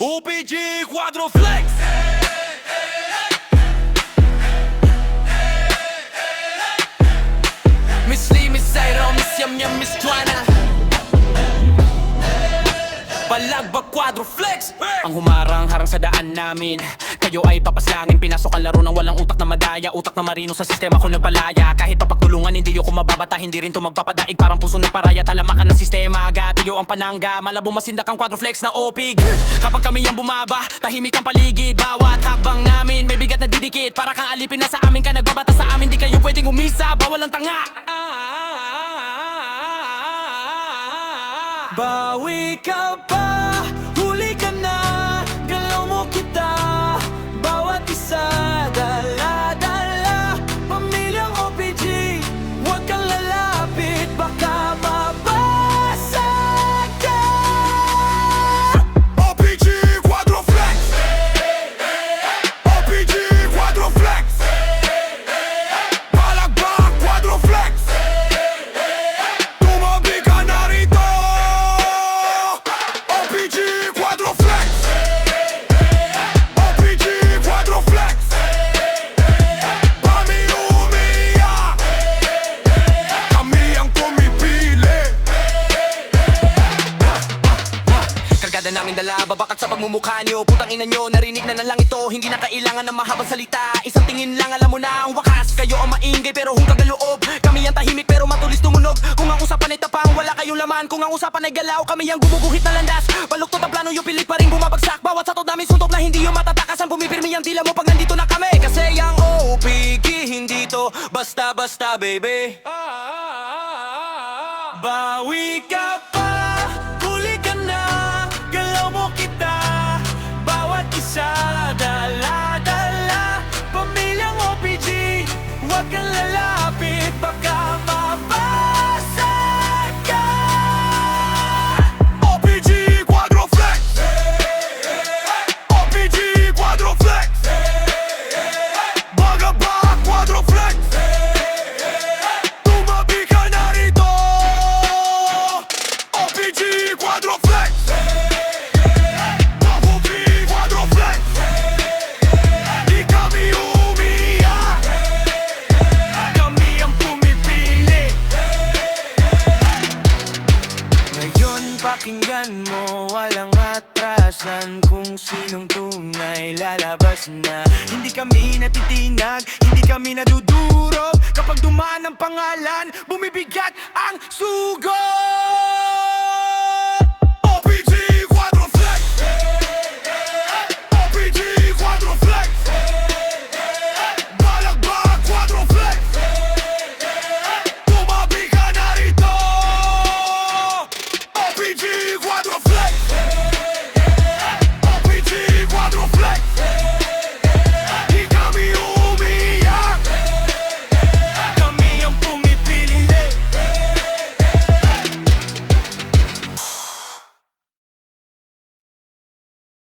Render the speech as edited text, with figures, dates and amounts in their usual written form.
UPG Quadroflex. Miss Lee, Miss Zyro, Miss Yam Yam, Miss Juana. Palagbag Quadroflex. Ang humarang-harang sa daan namin, kayo ay papaslangin. Pinasok ang laro ng walang utak na madaya, utak na marino sa sistema ko nagpalaya. Kahit papagtulungan hindi ako mababata, hindi rin to magpapadaig. Parang puso ng paraya, talamakan ng sistema. Agatuyo ang panangga, malabo masindak ang Quadroflex na opig. Kapag kami ang bumaba, tahimik ang paligid. Bawat hakbang namin, may bigat na didikit. Para kang alipin na sa amin ka nagbabata sa amin. Di kayo pwedeng umisa, bawal ang tanga. Bawi ka pa, huli ka na, galaw mo kita, bawat isa, dala-dala, pamilyang OPG, huwag kang lalapit, baka mabasag ka. OPG Quadroflex. OPG Quadroflex. Palagbag Quadroflex. Tumabi ka na rito. OPG Quadroflex. OPG Quadroflex. Kami umiyak, kami ang pumipili. Kargada namin dala, babakak sa pagmumukha nyo. Putang ina nyo, narinig na lang ito. Hindi na kailangan ng mahabang salita. Isang tingin lang, alam mo na ang wakas. Kayo ang maingay pero hungkag na loob. Kami ang tahimik pero matulis tumunog. Kung ang usapan ay tapang, wala kayong laman. Kung ang usapan ay galaw, kami ang gumuguhit na landas. Baluktot ang plano, yung pilit pa rin bumabagsak. Bawat satot namin suntok na hindi yung matatakasan. Pumipirmi ang dila mo pag nandito na kami. Kasi ang OPG hindi to basta-basta, baby. Bawi ka pa, huli ka na, galaw mo kita, bawat isa, dala-dala, pamilyang OPG, huwag kang lalapit, baka mabasag ka. OPG Quadroflex. OPG Quadroflex. Bagabag Quadroflex. Tumabi ka na rito. OPG Quadroflex. OPG Quadroflex. Di kami umiyak, kami ang pumipili. Ngayon pakinggan mo, walang atrasan. Kung sinong tunay lalabas na. Hindi kami natitinag, hindi kami nadudurog. Kapag dumaan ang pangalan, bumibigat ang sugod.